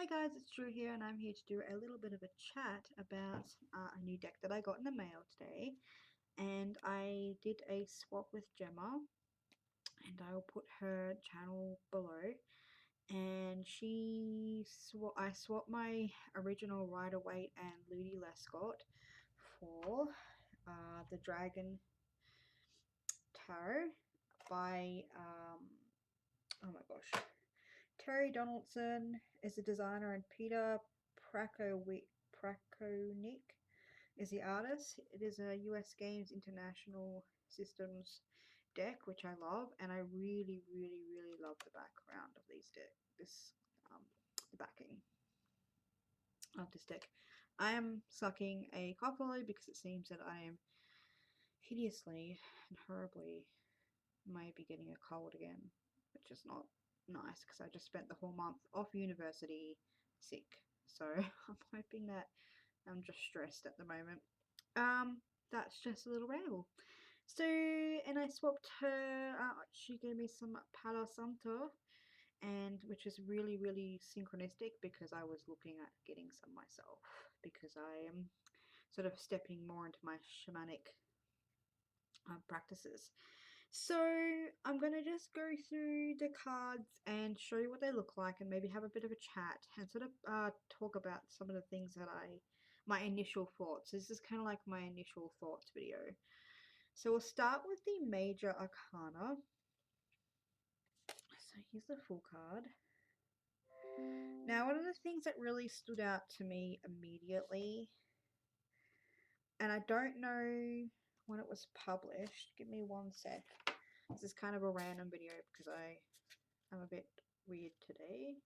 Hi guys, it's Drew here, and I'm here to do a little bit of a chat about a new deck that I got in the mail today. And I did a swap with Gemma, and I will put her channel below. And I swapped my original Rider Waite and Ludi Lescott for the Dragon Tarot by oh my gosh, Terry Donaldson is the designer, and Peter Prakonic is the artist. It is a US Games International Systems deck, which I love, and I really, really, really love the background of these deck. The backing of this deck. I am sucking a cough lolly because it seems that I am hideously and horribly maybe getting a cold again, which is not nice because I just spent the whole month off university sick. So I'm hoping that I'm just stressed at the moment. That's just a little ramble. So, and I swapped her. She gave me some Palo Santo, and which is really, really synchronistic because I was looking at getting some myself because I am sort of stepping more into my shamanic practices. So I'm going to just go through the cards and show you what they look like and maybe have a bit of a chat and sort of talk about some of the things that my initial thoughts. This is kind of like my initial thoughts video. So we'll start with the Major Arcana. So here's the full card. Now, one of the things that really stood out to me immediately, and I don't know when it was published, give me one sec. This is kind of a random video because I'm a bit weird today.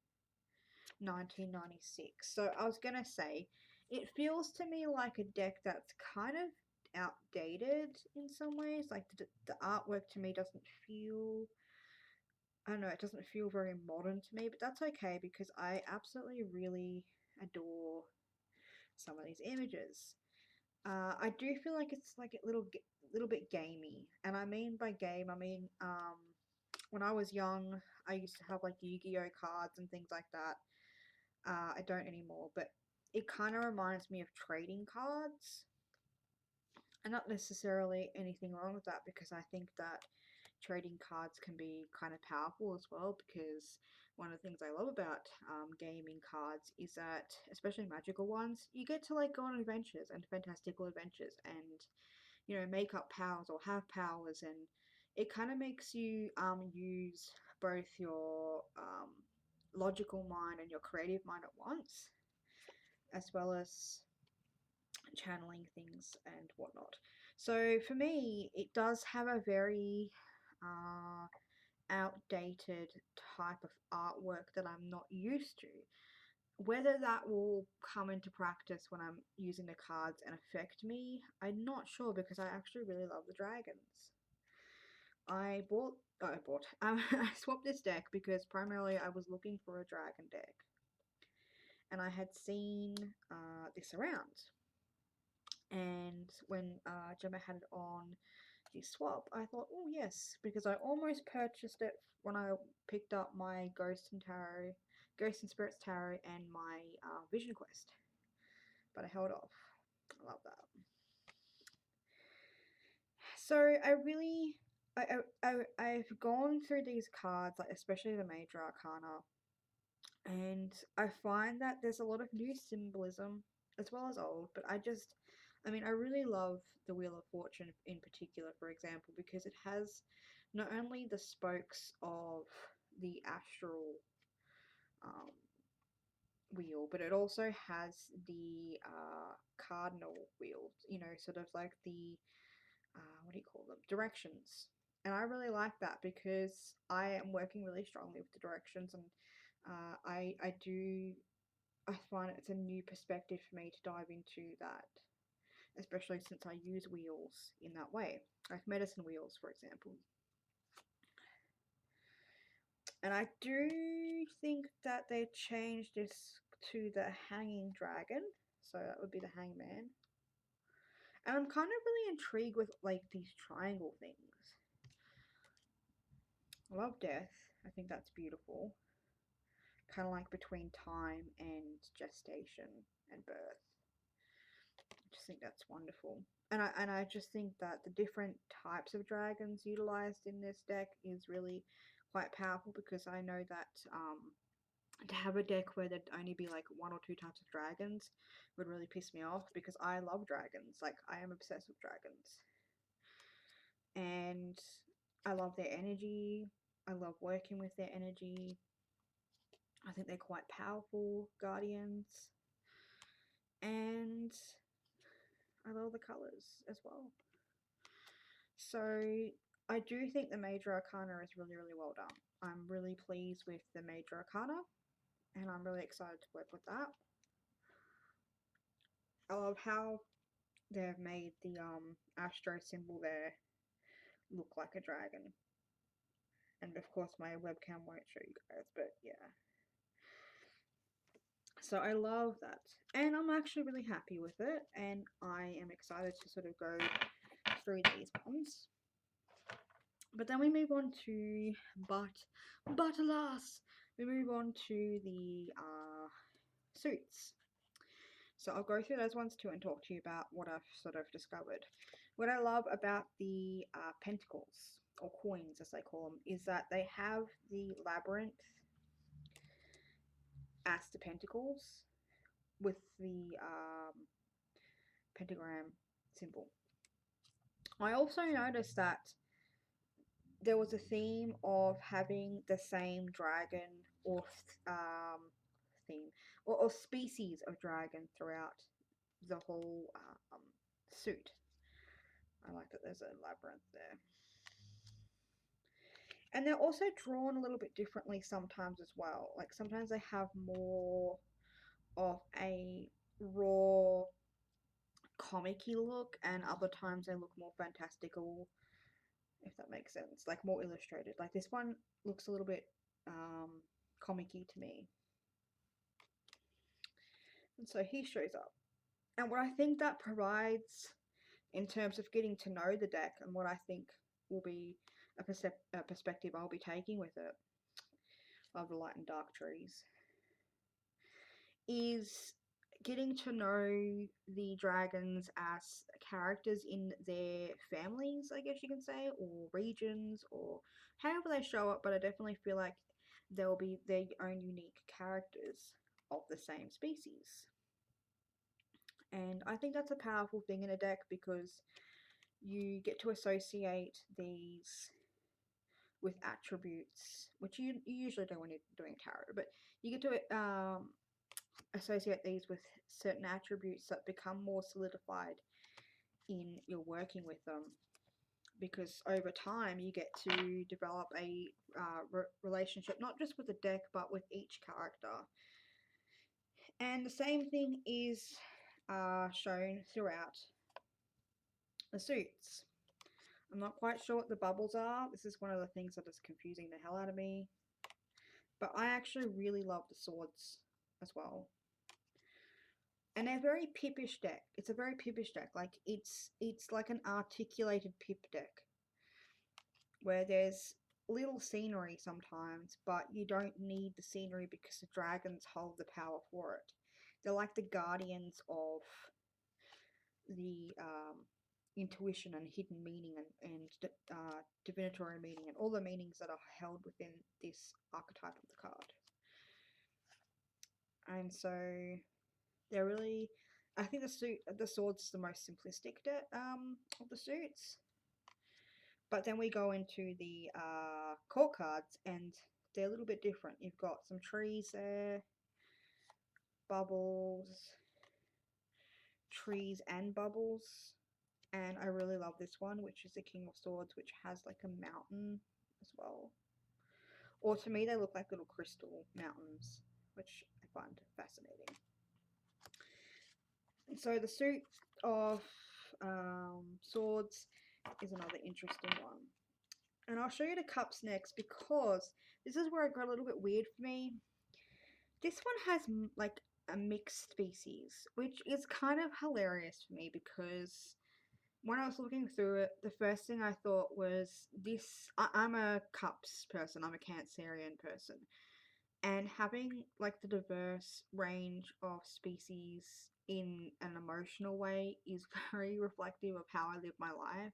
1996. So I was gonna say, it feels to me like a deck that's kind of outdated in some ways. Like the artwork to me doesn't feel, I don't know, it doesn't feel very modern to me, but that's okay because I absolutely really adore some of these images. I do feel like it's like a little bit gamey, and I mean by game, I mean when I was young, I used to have like Yu-Gi-Oh cards and things like that. I don't anymore, but it kind of reminds me of trading cards, and not necessarily anything wrong with that because I think that trading cards can be kind of powerful as well. Because one of the things I love about gaming cards is that, especially magical ones, you get to like go on adventures and fantastical adventures, and make up powers or have powers, and it kind of makes you use both your logical mind and your creative mind at once, as well as channeling things and whatnot. So for me, it does have a very outdated type of artwork that I'm not used to. Whether that will come into practice when I'm using the cards and affect me, I'm not sure because I actually really love the dragons. I swapped this deck because primarily I was looking for a dragon deck, and I had seen this around. And when Gemma had it on the swap, I thought, oh yes, because I almost purchased it when I picked up my Ghost and Spirits Tarot, and my Vision Quest, but I held off. I love that. So I've gone through these cards, like especially the Major Arcana, and I find that there's a lot of new symbolism as well as old, but I really love the Wheel of Fortune in particular, for example, because it has not only the spokes of the astral um, wheel, but it also has the cardinal wheels, sort of like the what do you call them? Directions. And I really like that because I am working really strongly with the directions, and I find it's a new perspective for me to dive into that, especially since I use wheels in that way, like medicine wheels, for example. And I do think that they changed this to the hanging dragon, so that would be the hangman. And I'm kind of really intrigued with like these triangle things. I love death. I think that's beautiful. kind of like between time and gestation and birth. I just think that's wonderful. And I just think that the different types of dragons utilized in this deck is really quite powerful, because I know that to have a deck where there'd only be like one or two types of dragons would really piss me off, because I love dragons. Like, I am obsessed with dragons. And I love their energy. I love working with their energy. I think they're quite powerful guardians. And I love the colours as well. So I do think the Major Arcana is really, really well done. I'm really pleased with the Major Arcana, and I'm really excited to work with that. I love how they've made the Astro symbol there look like a dragon. And of course my webcam won't show you guys, but yeah. So I love that. And I'm actually really happy with it, and I am excited to sort of go through these ones. But then we move on to, but alas, we move on to the suits. So I'll go through those ones too and talk to you about what I've sort of discovered. What I love about the pentacles, or coins as they call them, is that they have the labyrinth as the pentacles with the pentagram symbol. I also noticed that there was a theme of having the same dragon or theme or species of dragon throughout the whole suit. I like that there's a labyrinth there. And they're also drawn a little bit differently sometimes as well. Like, sometimes they have more of a raw comic-y look, and other times they look more fantastical, if that makes sense. Like, more illustrated. Like, this one looks a little bit comic-y to me. And so he shows up. And what I think that provides in terms of getting to know the deck, and what I think will be a perspective I'll be taking with it, of the light and dark trees, is getting to know the dragons as characters in their families, I guess you can say, or regions, or however they show up. But I definitely feel like they'll be their own unique characters of the same species. And I think that's a powerful thing in a deck, because you get to associate these with attributes, which you usually don't when you're doing tarot, but you get to associate these with certain attributes that become more solidified in your working with them, because over time you get to develop a relationship not just with the deck but with each character. And the same thing is shown throughout the suits. I'm not quite sure what the bubbles are. This is one of the things that is confusing the hell out of me. But I actually really love the swords as well. And they're very pippish deck. It's a very pippish deck. Like, it's like an articulated pip deck, where there's little scenery sometimes, but you don't need the scenery because the dragons hold the power for it. They're like the guardians of the intuition and hidden meaning and divinatory meaning and all the meanings that are held within this archetype of the card. And so they're really, I think the sword's the most simplistic of the suits. But then we go into the court cards, and they're a little bit different. You've got some trees there, bubbles, trees and bubbles. And I really love this one, which is the King of Swords, which has like a mountain as well. Or to me, they look like little crystal mountains, which I find fascinating. And so the suit of swords is another interesting one. And I'll show you the cups next, because this is where it got a little bit weird for me. This one has like a mixed species, which is kind of hilarious for me, because when I was looking through it, the first thing I thought was this. I'm a cups person. I'm a Cancerian person. And having like the diverse range of species in an emotional way is very reflective of how I live my life.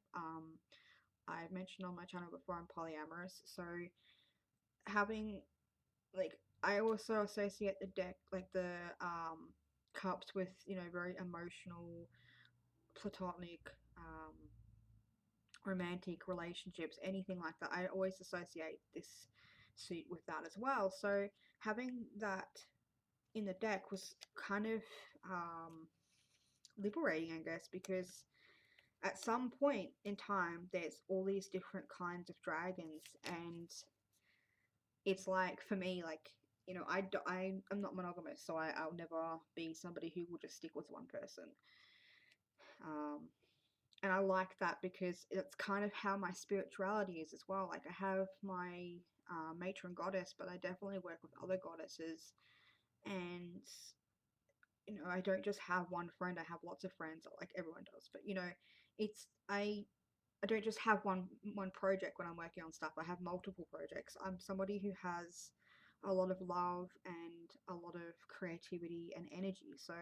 I've mentioned on my channel before I'm polyamorous, so having like I also associate the deck like the cups with very emotional, platonic, romantic relationships, anything like that. I always associate this suit with that as well. So having that in the deck was kind of liberating, I guess, because at some point in time, there's all these different kinds of dragons, and it's like for me, like I'm not monogamous, so I'll never be somebody who will just stick with one person. Um, and I like that because it's kind of how my spirituality is as well. Like I have my matron goddess, but I definitely work with other goddesses, and I don't just have one friend. I have lots of friends, like everyone does. But it's I don't just have one project when I'm working on stuff. I have multiple projects. I'm somebody who has a lot of love and a lot of creativity and energy. So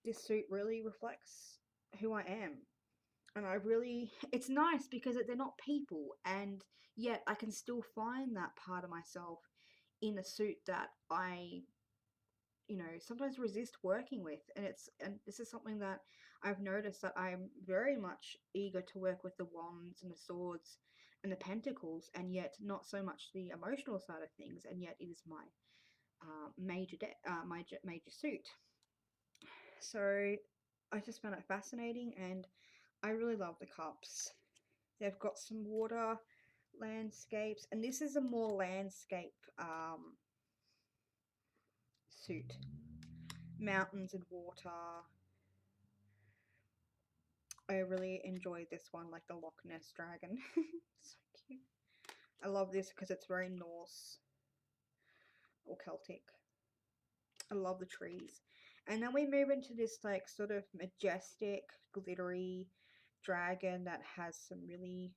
this suit really reflects who I am. And it's nice because they're not people, and yet I can still find that part of myself in a suit that I sometimes resist working with. And this is something that I've noticed, that I'm very much eager to work with the wands and the swords and the pentacles, and yet not so much the emotional side of things, and yet it is my major suit. So I just found it fascinating, and I really love the cups. They've got some water landscapes, and this is a more landscape suit. Mountains and water. I really enjoyed this one, like the Loch Ness dragon. So cute. I love this because it's very Norse or Celtic. I love the trees. And then we move into this like sort of majestic, glittery dragon that has some really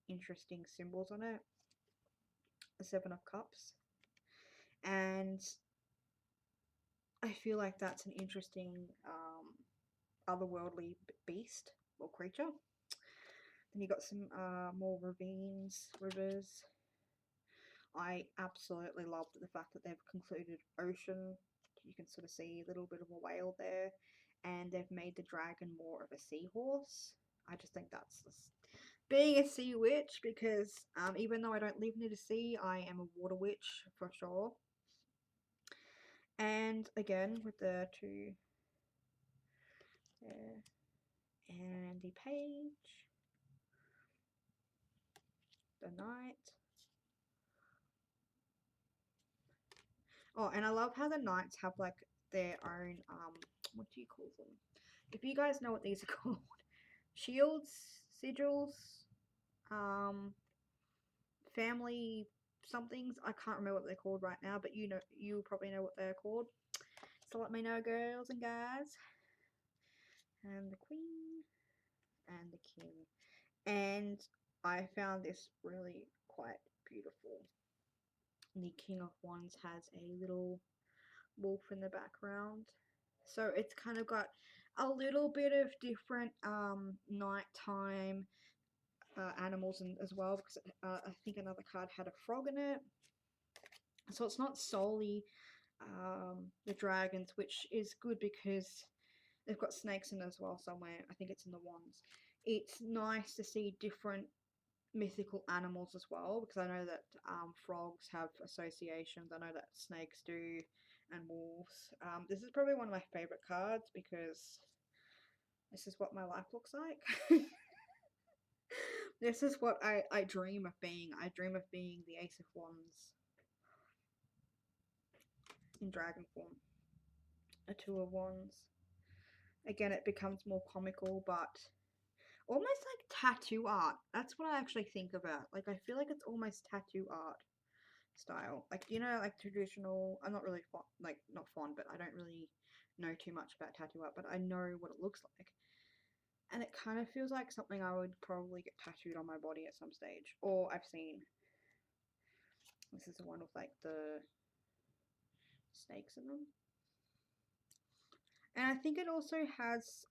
interesting symbols on it. The Seven of Cups. And I feel like that's an interesting otherworldly beast or creature. Then you got some more rivers. I absolutely loved the fact that they've concluded ocean. You can sort of see a little bit of a whale there, and they've made the dragon more of a seahorse. I just think that's just being a sea witch, because even though I don't live near the sea, I am a water witch for sure. And again, with the two there, and the page, the knight. Oh, and I love how the knights have like their own what do you call them? If you guys know what these are called, shields, sigils, um, family somethings. I can't remember what they're called right now, but you probably know what they're called. So let me know, girls and guys. And the queen and the king. And I found this really quite beautiful. The King of Wands has a little wolf in the background. So it's kind of got a little bit of different nighttime animals as well, because I think another card had a frog in it. So it's not solely the dragons, which is good because they've got snakes in it as well somewhere. I think it's in the wands. It's nice to see different mythical animals as well, because I know that frogs have associations. I know that snakes do, and wolves. This is probably one of my favorite cards because this is what my life looks like. This is what I dream of being. I dream of being the Ace of Wands in dragon form. A Two of Wands. Again, it becomes more comical, but almost like tattoo art. That's what I actually think about. Like, I feel like it's almost tattoo art style. Like, like traditional. I'm not really fond, like, not fond, but I don't really know too much about tattoo art, but I know what it looks like. And it kind of feels like something I would probably get tattooed on my body at some stage. Or I've seen. This is the one with, like, the snakes in them. And I think it also has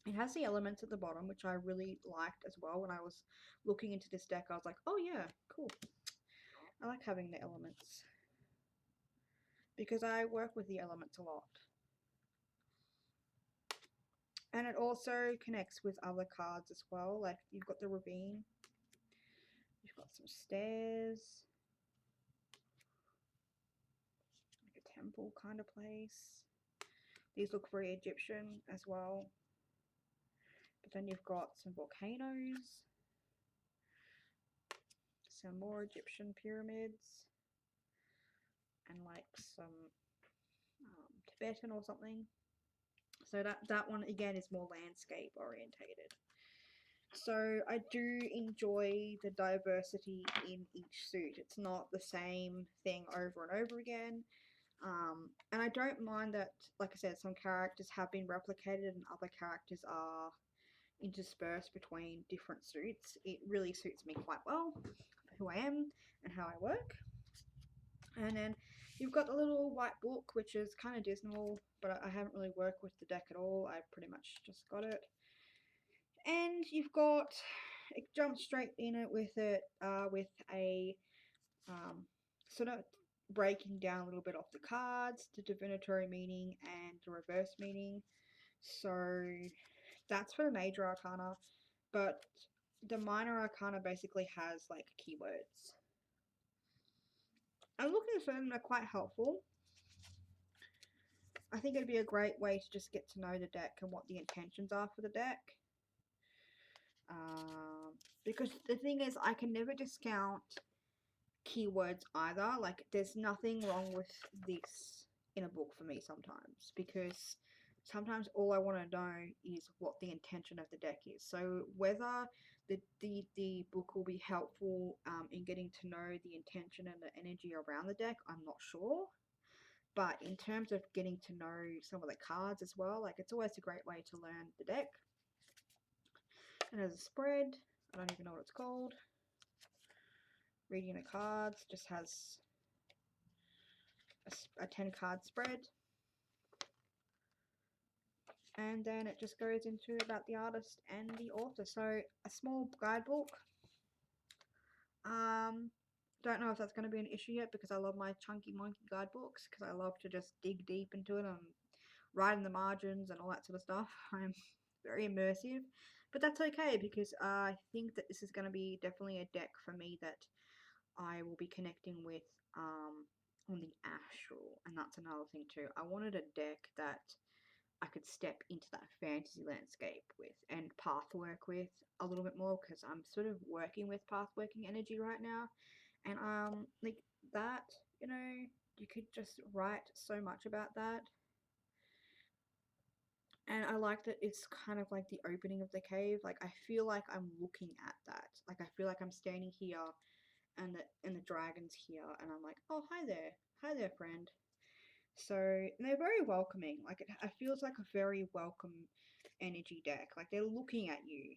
it has the elements at the bottom, which I really liked as well. When I was looking into this deck, I was like, oh yeah, cool. I like having the elements because I work with the elements a lot. And it also connects with other cards as well. Like you've got the ravine, you've got some stairs, like a temple kind of place. These look very Egyptian as well. But then you've got some volcanoes, some more Egyptian pyramids, and like some Tibetan or something. So that one again is more landscape orientated. So I do enjoy the diversity in each suit. It's not the same thing over and over again. And I don't mind that, like I said, some characters have been replicated and other characters are interspersed between different suits. It really suits me quite well, who I am and how I work. And then you've got the little white book, which is kind of dismal, but I haven't really worked with the deck at all. I pretty much just got it. And you've got, it jumps straight in it with a sort of breaking down a little bit off the cards, the divinatory meaning and the reverse meaning. So that's for the major arcana, but the minor arcana basically has like keywords. I'm looking for them, they're quite helpful. I think it'd be a great way to just get to know the deck and what the intentions are for the deck. Because the thing is, I can never discount keywords either. Like, there's nothing wrong with this in a book for me sometimes, because sometimes all I want to know is what the intention of the deck is. So whether the book will be helpful in getting to know the intention and the energy around the deck, I'm not sure. But in terms of getting to know some of the cards as well, like, it's always a great way to learn the deck. And as a spread, I don't even know what it's called. Reading the cards just has a 10 card spread. And then it just goes into about the artist and the author. So a small guidebook. Don't know if that's going to be an issue yet, because I love my chunky monkey guidebooks, because I love to just dig deep into it and write in the margins and all that sort of stuff. I'm very immersive, but that's okay, because I think that this is going to be definitely a deck for me that I will be connecting with on the astral, and that's another thing too. I wanted a deck that I could step into that fantasy landscape with and path work with a little bit more, because I'm sort of working with path working energy right now, and like that, you know, you could just write so much about that. And I like that it's kind of like the opening of the cave. Like, I feel like I'm looking at that. Like, I feel like I'm standing here and the dragon's here, and I'm like, oh, hi there, friend. So, and they're very welcoming. Like, it feels like a very welcome energy deck. Like, they're looking at you.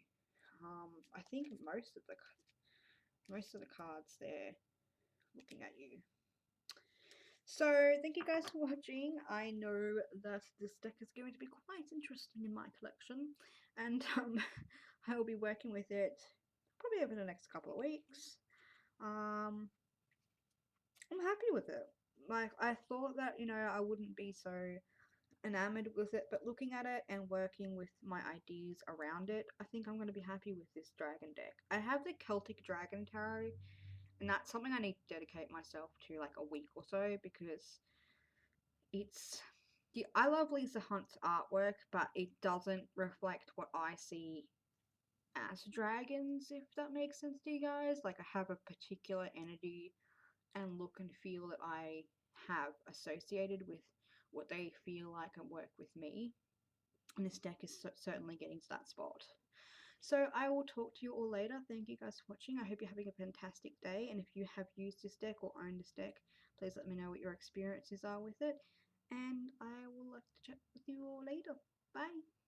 I think most of the cards, they're looking at you. So thank you guys for watching. I know that this deck is going to be quite interesting in my collection, and I will be working with it probably over the next couple of weeks. I'm happy with it. Like, I thought that, you know, I wouldn't be so enamored with it, but looking at it and working with my ideas around it, I think I'm going to be happy with this dragon deck. I have the Celtic Dragon Tarot, and that's something I need to dedicate myself to like a week or so, because it's I love Lisa Hunt's artwork, but it doesn't reflect what I see as dragons, if that makes sense to you guys. Like, I have a particular energy and look and feel that I have associated with what they feel like and work with me. And this deck is certainly getting to that spot. So I will talk to you all later. Thank you guys for watching. I hope you're having a fantastic day. And if you have used this deck or owned this deck, please let me know what your experiences are with it. And I will like to chat with you all later. Bye.